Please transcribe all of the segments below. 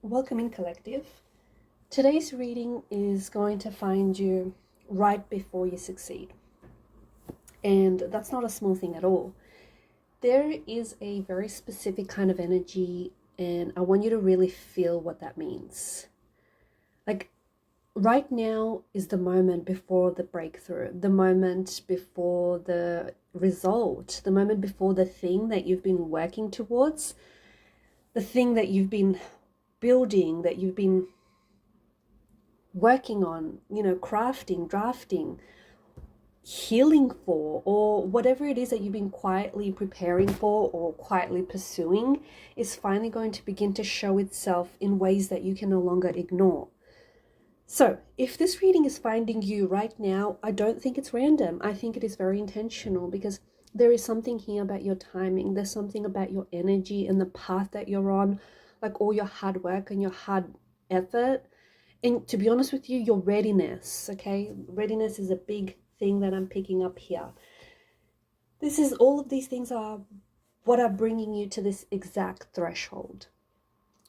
Welcome in, collective. Today's reading is going to find you right before you succeed. And that's not a small thing at all. There is a very specific kind of energy, and I want you to really feel what that means. Like, right now is the moment before the breakthrough, the moment before the result, the moment before the thing that you've been working towards, the thing that you've been building, that you've been working on, crafting, drafting, healing for, or whatever it is that you've been quietly preparing for or quietly pursuing is finally going to begin to show itself in ways that you can no longer ignore. So if this reading is finding you right now, I don't think it's random. I think it is very intentional, because there is something here about your timing. There's something about your energy and the path that you're on, like all your hard work and your hard effort. And to be honest with you, your readiness, okay? Readiness is a big thing that I'm picking up here. All of these things are what are bringing you to this exact threshold.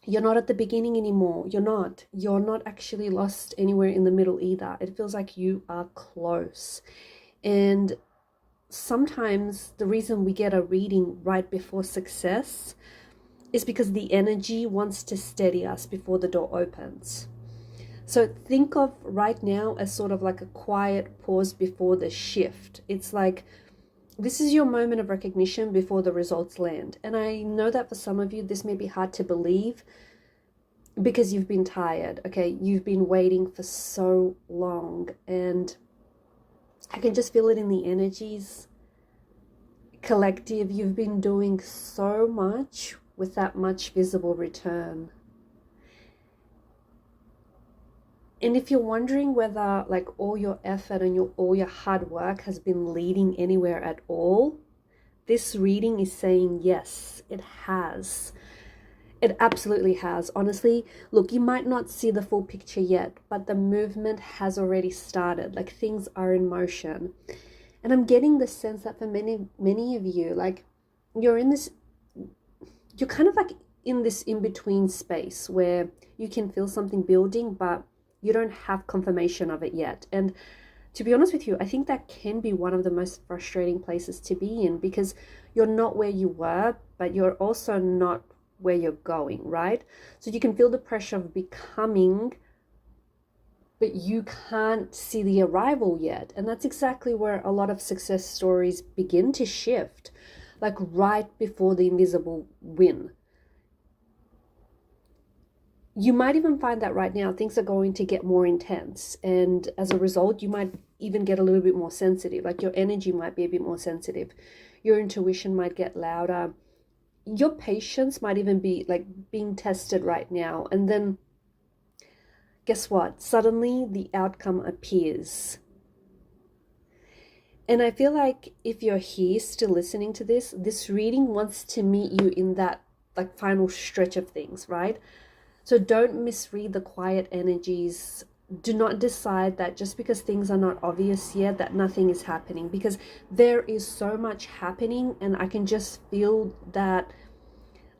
You're not at the beginning anymore. You're not actually lost anywhere in the middle either. It feels like you are close. And sometimes the reason we get a reading right before success is because the energy wants to steady us before the door opens. So think of right now as sort of like a quiet pause before the shift. It's like this is your moment of recognition before the results land. And I know that for some of you, this may be hard to believe because you've been tired, okay? You've been waiting for so long, and I can just feel it in the energies. Collective, you've been doing so much with that much visible return. And if you're wondering whether like all your effort and all your hard work has been leading anywhere at all, this reading is saying yes, it has. It absolutely has. Honestly, look, you might not see the full picture yet, but the movement has already started. Like, things are in motion. And I'm getting the sense that for many of you, like, you're kind of like in this in-between space where you can feel something building, but you don't have confirmation of it yet. And to be honest with you, I think that can be one of the most frustrating places to be in, because you're not where you were, but you're also not where you're going, right? So you can feel the pressure of becoming, but you can't see the arrival yet. And that's exactly where a lot of success stories begin to shift, like right before the invisible win. You might even find that right now things are going to get more intense, and as a result you might even get a little bit more sensitive. Like, your energy might be a bit more sensitive, your intuition might get louder, your patience might even be like being tested right now. And then guess what? Suddenly the outcome appears. And I feel like if you're here still listening to this reading wants to meet you in that like final stretch of things, right? So don't misread the quiet energies. Do not decide that just because things are not obvious yet that nothing is happening, because there is so much happening, and I can just feel that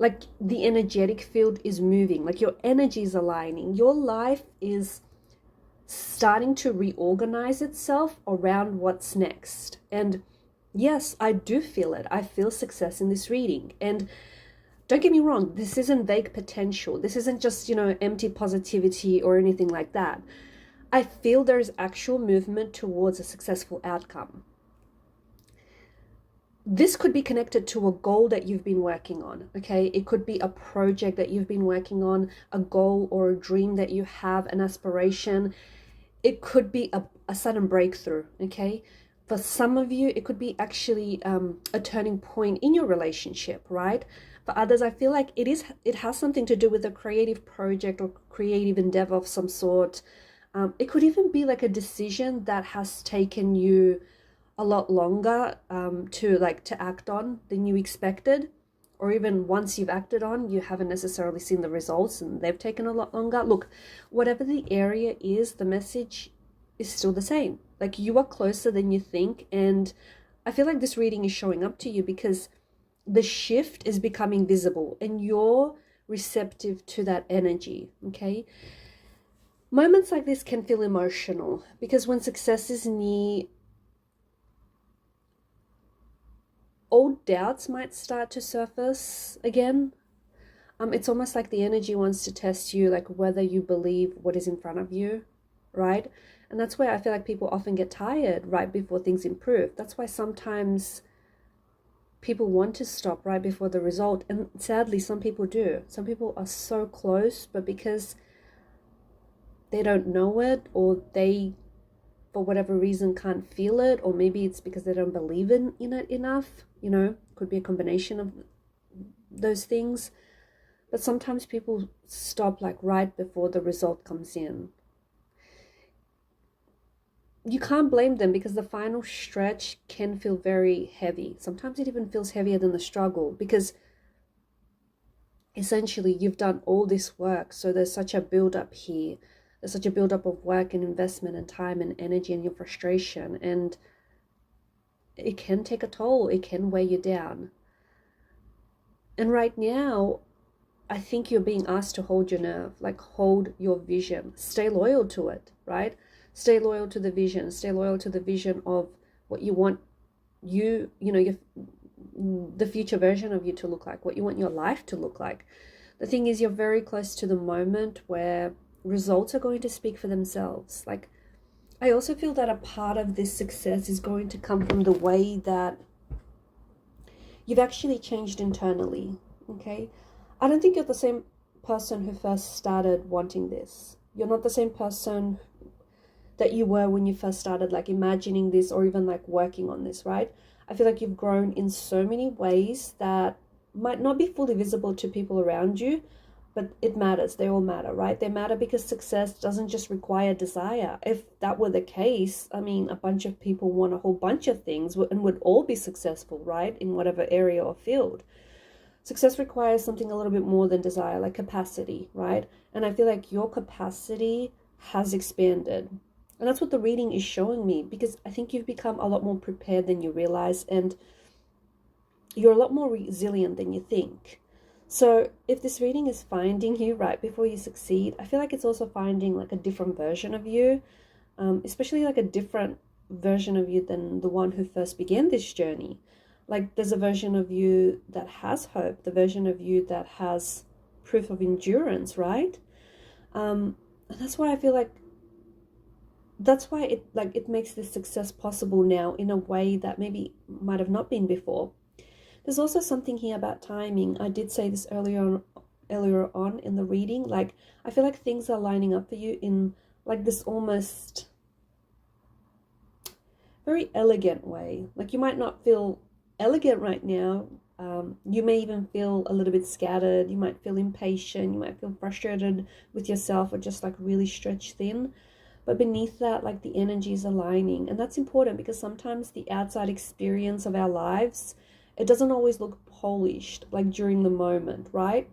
like the energetic field is moving, like your energy is aligning. Your life is starting to reorganize itself around what's next. And yes, I do feel it. I feel success in this reading. And don't get me wrong, this isn't vague potential. This isn't just, empty positivity or anything like that. I feel there's actual movement towards a successful outcome. This could be connected to a goal that you've been working on, okay? It could be a project that you've been working on, a goal or a dream that you have, an aspiration. It could be a sudden breakthrough, okay? For some of you, it could be actually a turning point in your relationship, right? For others, I feel like it has something to do with a creative project or creative endeavor of some sort. It could even be like a decision that has taken you a lot longer to act on than you expected, or even once you've acted on, you haven't necessarily seen the results and they've taken a lot longer. Look, whatever the area is, the message is still the same. Like, you are closer than you think, and I feel like this reading is showing up to you because the shift is becoming visible, and you're receptive to that energy, okay? Moments like this can feel emotional because when success is near, old doubts might start to surface again. It's almost like the energy wants to test you, like whether you believe what is in front of you, right? And that's where I feel like people often get tired right before things improve. That's why sometimes people want to stop right before the result. And sadly, some people do. Some people are so close, but because they don't know it, or they, for whatever reason, can't feel it, or maybe it's because they don't believe in it enough, could be a combination of those things. But sometimes people stop like right before the result comes in. You can't blame them because the final stretch can feel very heavy. Sometimes it even feels heavier than the struggle because essentially you've done all this work. So there's such a build-up here. There's such a build-up of work and investment and time and energy and your frustration. And it can take a toll. It can weigh you down. And right now, I think you're being asked to hold your nerve, like hold your vision, stay loyal to it, right? Stay loyal to the vision, stay loyal to the vision of what you want the future version of you to look like, what you want your life to look like. The thing is, you're very close to the moment where results are going to speak for themselves. Like, I also feel that a part of this success is going to come from the way that you've actually changed internally, okay? I don't think you're the same person who first started wanting this. You're not the same person that you were when you first started like imagining this or even like working on this, right? I feel like you've grown in so many ways that might not be fully visible to people around you, but it matters. They all matter, right? They matter because success doesn't just require desire. If that were the case, I mean, a bunch of people want a whole bunch of things and would all be successful, right? In whatever area or field. Success requires something a little bit more than desire, like capacity, right? And I feel like your capacity has expanded. And that's what the reading is showing me, because I think you've become a lot more prepared than you realize, and you're a lot more resilient than you think. So if this reading is finding you right before you succeed, I feel like it's also finding like a different version of you, especially like a different version of you than the one who first began this journey. Like there's a version of you that has hope, the version of you that has proof of endurance, right? And that's why I feel like it makes this success possible now in a way that maybe might have not been before. There's also something here about timing. I did say this earlier on in the reading. Like I feel like things are lining up for you in like this almost very elegant way. Like you might not feel elegant right now. You may even feel a little bit scattered. You might feel impatient. You might feel frustrated with yourself or just like really stretched thin. But beneath that, like the energy is aligning. And that's important because sometimes the outside experience of our lives, it doesn't always look polished like during the moment, right?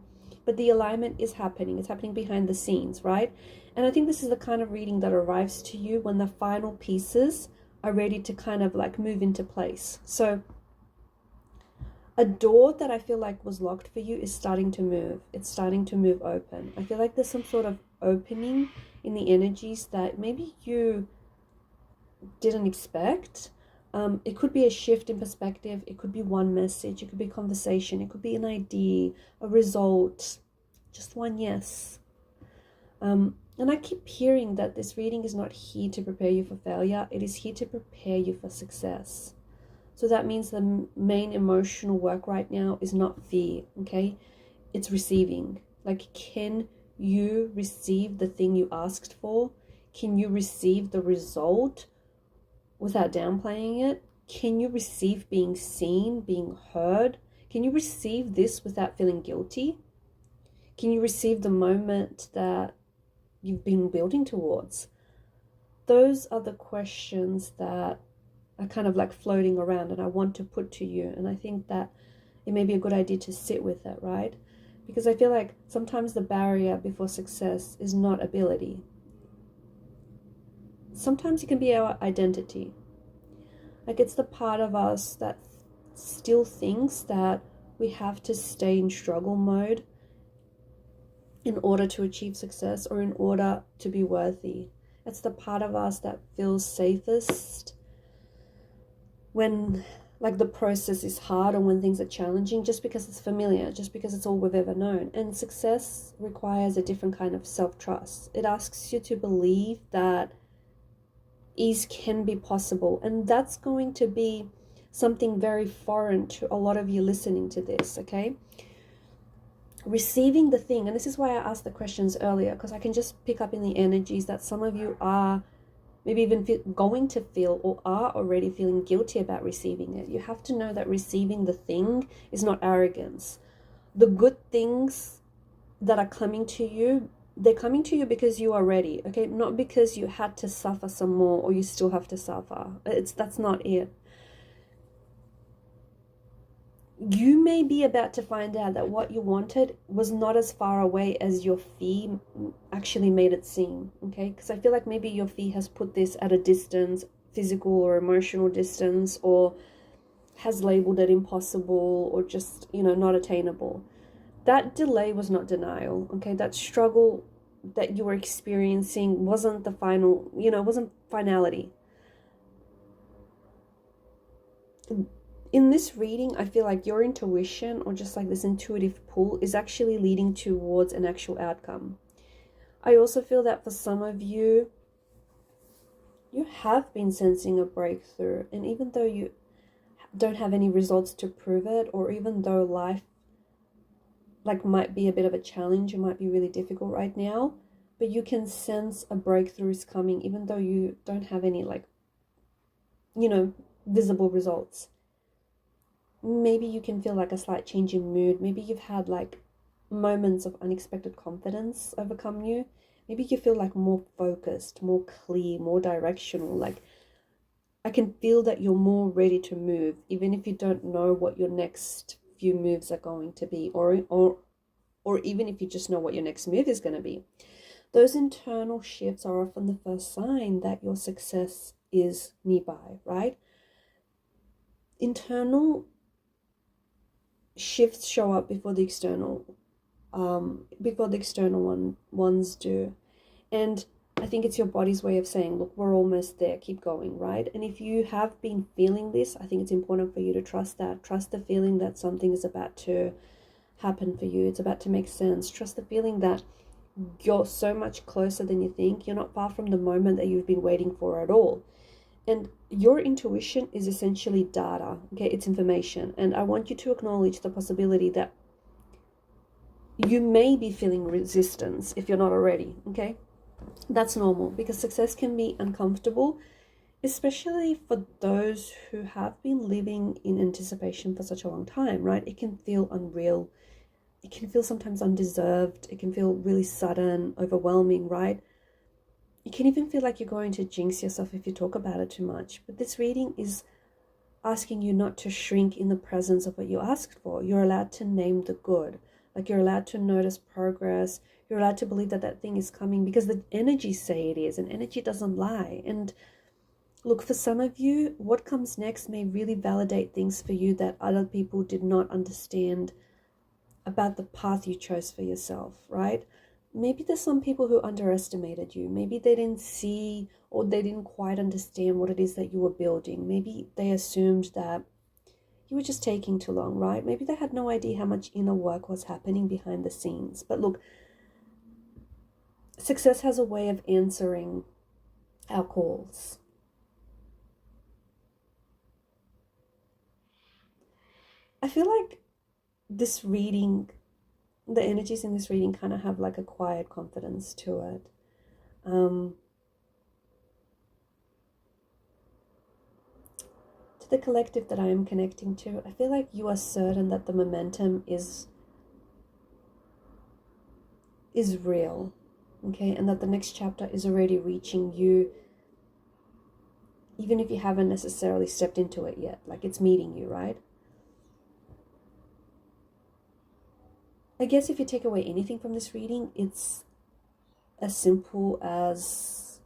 But the alignment is happening. It's happening behind the scenes, right? And I think this is the kind of reading that arrives to you when the final pieces are ready to kind of like move into place. So a door that I feel like was locked for you is starting to move. It's starting to move open. I feel like there's some sort of opening in the energies that maybe you didn't expect. It could be a shift in perspective. It could be one message. It could be a conversation. It could be an idea, a result, just one yes. And I keep hearing that this reading is not here to prepare you for failure. It is here to prepare you for success. So that means the main emotional work right now is not fear, okay? It's receiving. Like, can you receive the thing you asked for? Can you receive the result without downplaying it? Can you receive being seen, being heard? Can you receive this without feeling guilty? Can you receive the moment that you've been building towards? Those are the questions that are kind of like floating around and I want to put to you. And I think that it may be a good idea to sit with it, right? Because I feel like sometimes the barrier before success is not ability. Sometimes it can be our identity. Like it's the part of us that still thinks that we have to stay in struggle mode in order to achieve success or in order to be worthy. It's the part of us that feels safest when like the process is hard or when things are challenging, just because it's familiar, just because it's all we've ever known. And success requires a different kind of self-trust. It asks you to believe that ease can be possible, and that's going to be something very foreign to a lot of you listening to this, okay? Receiving the thing, and this is why I asked the questions earlier, because I can just pick up in the energies that some of you are maybe even going to feel or are already feeling guilty about receiving it. You have to know that receiving the thing is not arrogance. The good things that are coming to you, they're coming to you because you are ready, okay? Not because you had to suffer some more or you still have to suffer. That's not it. You may be about to find out that what you wanted was not as far away as your fee actually made it seem, okay? Because I feel like maybe your fee has put this at a distance, physical or emotional distance, or has labeled it impossible or just, not attainable. That delay was not denial, okay? That struggle that you were experiencing wasn't the final, wasn't finality. In this reading, I feel like your intuition, or just like this intuitive pull, is actually leading towards an actual outcome. I also feel that for some of you, you have been sensing a breakthrough, and even though you don't have any results to prove it, or even though life might be a bit of a challenge, it might be really difficult right now, but you can sense a breakthrough is coming, even though you don't have any visible results. Maybe you can feel like a slight change in mood. Maybe you've had moments of unexpected confidence overcome you. Maybe you feel more focused, more clear, more directional. I can feel that you're more ready to move, even if you don't know what your next few moves are going to be, or even if you just know what your next move is going to be. Those internal shifts are often the first sign that your success is nearby, right? Internal shifts show up before the external ones do. And I think it's your body's way of saying, look, we're almost there, keep going, right? And if you have been feeling this, I think it's important for you to trust that. Trust the feeling that something is about to happen for you. It's about to make sense. Trust the feeling that you're so much closer than you think. You're not far from the moment that you've been waiting for at all. And your intuition is essentially data, okay? It's information. And I want you to acknowledge the possibility that you may be feeling resistance if you're not already, okay? That's normal, because success can be uncomfortable, especially for those who have been living in anticipation for such a long time, right? It can feel unreal. It can feel sometimes undeserved. It can feel really sudden, overwhelming, right? You can even feel like you're going to jinx yourself if you talk about it too much. But this reading is asking you not to shrink in the presence of what you asked for. You're allowed to name the good. You're allowed to notice progress. You're allowed to believe that that thing is coming, because the energies say it is, and energy doesn't lie. And look, for some of you, what comes next may really validate things for you that other people did not understand about the path you chose for yourself, right? Maybe there's some people who underestimated you. Maybe they didn't see, or they didn't quite understand what it is that you were building. Maybe they assumed that you were just taking too long, right? Maybe they had no idea how much inner work was happening behind the scenes. But look, success has a way of answering our calls. I feel like this reading, the energies in this reading kind of have a quiet confidence to it. To the collective that I am connecting to, I feel like you are certain that the momentum is real, okay? And that the next chapter is already reaching you, even if you haven't necessarily stepped into it yet. It's meeting you, right? I guess if you take away anything from this reading, it's as simple as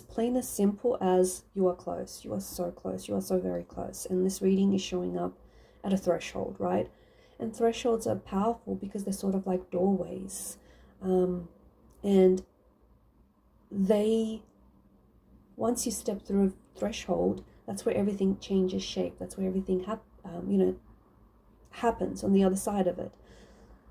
plain as simple as you are close. You are so close. You are so very close. And this reading is showing up at a threshold, right? And thresholds are powerful because they're sort of like doorways. And once you step through a threshold, that's where everything changes shape. That's where everything happens on the other side of it.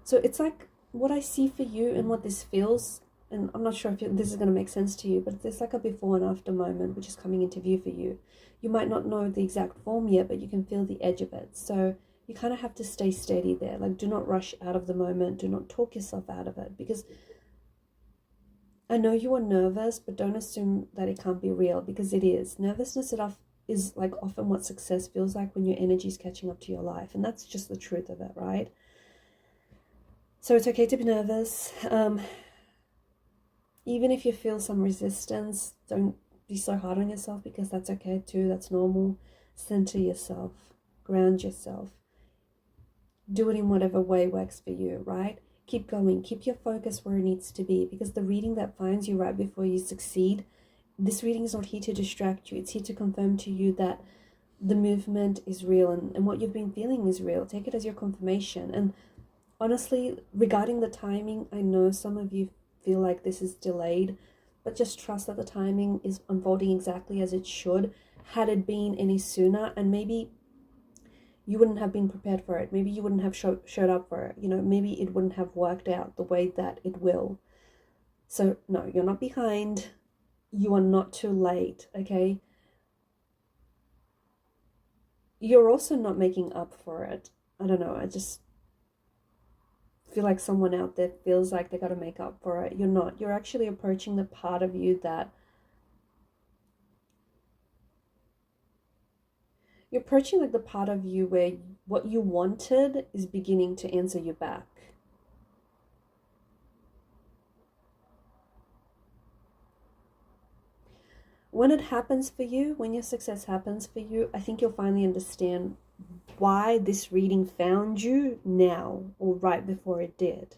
So it's like what I see for you and what this feels, and I'm not sure if this is going to make sense to you, but there's like a before and after moment which is coming into view for you. You might not know the exact form yet, but you can feel the edge of it. So you kind of have to stay steady there. Like, do not rush out of the moment. Do not talk yourself out of it, because I know you are nervous, but don't assume that it can't be real, because it is. Nervousness is like often what success feels like when your energy is catching up to your life. And that's just the truth of it, right? So it's okay to be nervous. Even if you feel some resistance, don't be so hard on yourself, because that's okay too. That's normal. Center yourself. Ground yourself. Do it in whatever way works for you, right? Keep going. Keep your focus where it needs to be, because the reading that finds you right before you succeed, this reading is not here to distract you. It's here to confirm to you that the movement is real, and what you've been feeling is real. Take it as your confirmation. And honestly, regarding the timing, I know some of you feel like this is delayed, but just trust that the timing is unfolding exactly as it should. Had it been any sooner, and maybe you wouldn't have been prepared for it. Maybe you wouldn't have showed up for it. Maybe it wouldn't have worked out the way that it will. So no, you're not behind. You are not too late, okay? You're also not making up for it. I don't know, I just feel like someone out there feels like they got to make up for it. You're not. You're actually approaching the part of you that you're approaching like the part of you where what you wanted is beginning to answer you back. When it happens for you, when your success happens for you, I think you'll finally understand why this reading found you now, or right before it did.